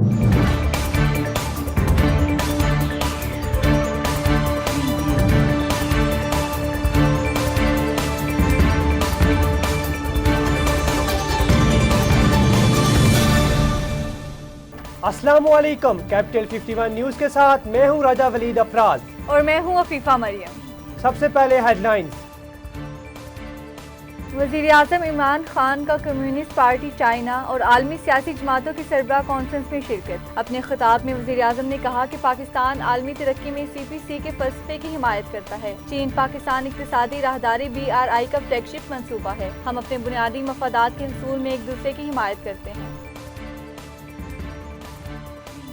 السلام علیکم، capital 51 news کے ساتھ میں ہوں راجہ ولید افراز اور میں ہوں عفیفہ مریم۔ سب سے پہلے ہیڈ لائنز۔ وزیر اعظم عمران خان کا کمیونسٹ پارٹی چائنا اور عالمی سیاسی جماعتوں کی سربراہ کانفرنس میں شرکت۔ اپنے خطاب میں وزیر اعظم نے کہا کہ پاکستان عالمی ترقی میں CPC کے فلسفے کی حمایت کرتا ہے۔ چین پاکستان اقتصادی راہداری BRI کا فلیگ شپ منصوبہ ہے۔ ہم اپنے بنیادی مفادات کے حصول میں ایک دوسرے کی حمایت کرتے ہیں۔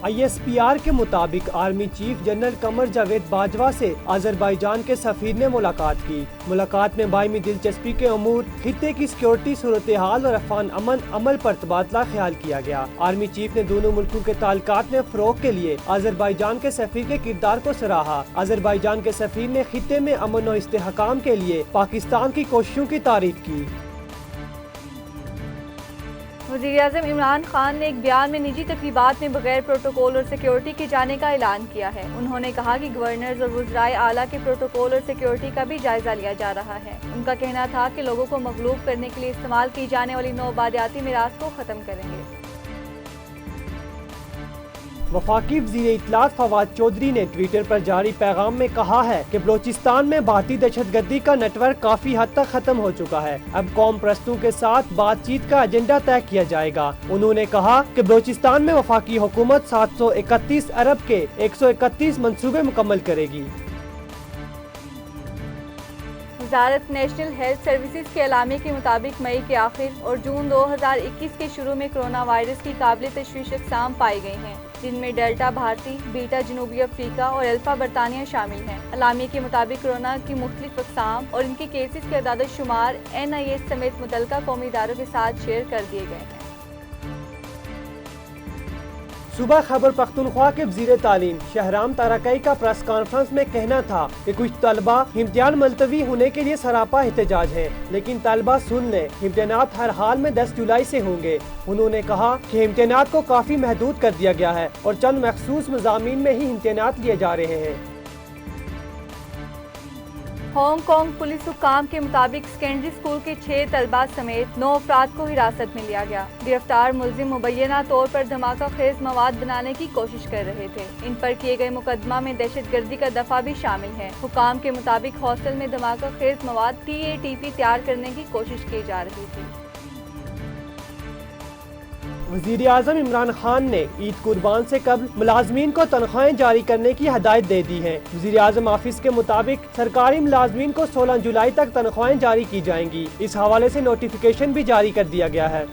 ISPR کے مطابق army chief general Qamar Javed Bajwa سے آذربائیجان کے سفیر نے ملاقات کی۔ ملاقات میں باہمی دلچسپی کے امور، خطے کی سیکورٹی صورتحال اور افغان امن عمل پر تبادلہ خیال کیا گیا۔ آرمی چیف نے دونوں ملکوں کے تعلقات میں فروغ کے لیے آذربائیجان کے سفیر کے کردار کو سراہا۔ آذربائیجان کے سفیر نے خطے میں امن و استحکام کے لیے پاکستان کی کوششوں کی تعریف کی۔ وزیر اعظم عمران خان نے ایک بیان میں نجی تقریبات میں بغیر پروٹوکول اور سیکیورٹی کے جانے کا اعلان کیا ہے۔ انہوں نے کہا کہ گورنرز اور وزرائے اعلیٰ کے پروٹوکول اور سیکیورٹی کا بھی جائزہ لیا جا رہا ہے۔ ان کا کہنا تھا کہ لوگوں کو مغلوب کرنے کے لیے استعمال کی جانے والی نوآبادیاتی میراث کو ختم کریں گے۔ وفاقی وزیر اطلاعات فواد چودھری نے ٹویٹر پر جاری پیغام میں کہا ہے کہ بلوچستان میں بھارتی دہشت گردی کا نیٹ ورک کافی حد تک ختم ہو چکا ہے۔ اب قوم پرستوں کے ساتھ بات چیت کا ایجنڈا طے کیا جائے گا۔ انہوں نے کہا کہ بلوچستان میں وفاقی حکومت 731 ارب کے 131 منصوبے مکمل کرے گی۔ وزارت نیشنل ہیلتھ سروسز کے اعلامیہ کے مطابق مئی کے آخر اور جون 2021 کے شروع میں کرونا وائرس کی قابل تشویش اقسام پائی گئی ہیں، جن میں ڈیلٹا بھارتی، بیٹا جنوبی افریقہ اور الفا برطانیہ شامل ہیں۔ اعلامیہ کے مطابق کرونا کی مختلف اقسام اور ان کے کیسز کے اعداد و شمار NIH سمیت متعلقہ قومی اداروں کے ساتھ شیئر کر دیے گئے ہیں۔ صوبہ خیبر پختونخوا کے وزیر تعلیم شہرام تارکئی کا پریس کانفرنس میں کہنا تھا کہ کچھ طلبہ امتحان ملتوی ہونے کے لیے سراپا احتجاج ہے، لیکن طلبہ سن لیں، امتحانات ہر حال میں 10 جولائی سے ہوں گے۔ انہوں نے کہا کہ امتحانات کو کافی محدود کر دیا گیا ہے اور چند مخصوص مضامین میں ہی امتحانات لیے جا رہے ہیں۔ ہانگ کانگ پولیس حکام کے مطابق سیکنڈری اسکول کے 6 طلباء سمیت 9 افراد کو حراست میں لیا گیا۔ گرفتار ملزم مبینہ طور پر دھماکہ خیز مواد بنانے کی کوشش کر رہے تھے۔ ان پر کیے گئے مقدمہ میں دہشت گردی کا دفعہ بھی شامل ہے۔ حکام کے مطابق ہاسٹل میں دھماکہ خیز مواد TATP تیار کرنے کی کوشش کی جا رہی تھی۔ وزیر اعظم عمران خان نے عید قربان سے قبل ملازمین کو تنخواہیں جاری کرنے کی ہدایت دے دی ہے۔ وزیر اعظم آفس کے مطابق سرکاری ملازمین کو 16 جولائی تک تنخواہیں جاری کی جائیں گی۔ اس حوالے سے نوٹیفیکیشن بھی جاری کر دیا گیا ہے۔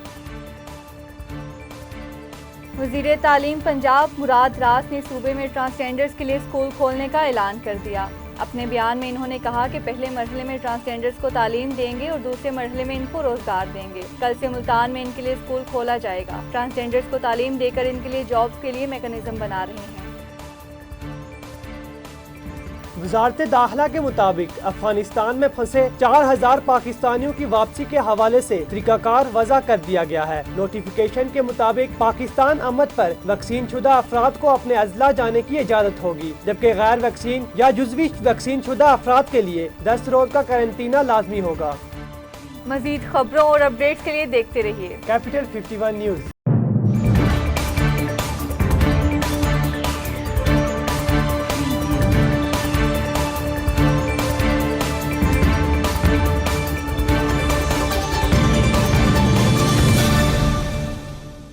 وزیر تعلیم پنجاب مراد راس نے صوبے میں ٹرانسجینڈرز کے لیے اسکول کھولنے کا اعلان کر دیا۔ اپنے بیان میں انہوں نے کہا کہ پہلے مرحلے میں ٹرانسجینڈرز کو تعلیم دیں گے اور دوسرے مرحلے میں ان کو روزگار دیں گے۔ کل سے ملتان میں ان کے لیے اسکول کھولا جائے گا۔ ٹرانسجینڈرز کو تعلیم دے کر ان کے لیے جابز کے لیے میکانزم بنا رہے ہیں۔ وزارت داخلہ کے مطابق افغانستان میں پھنسے 4000 پاکستانیوں کی واپسی کے حوالے سے طریقہ کار وضع کر دیا گیا ہے۔ نوٹیفیکیشن کے مطابق پاکستان آمد پر ویکسین شدہ افراد کو اپنے اضلاع جانے کی اجازت ہوگی، جبکہ غیر ویکسین یا جزوی ویکسین شدہ افراد کے لیے 10 روز کا قرنطینہ لازمی ہوگا۔ مزید خبروں اور اپڈیٹس کے لیے دیکھتے رہیے کیپٹل 51 نیوز۔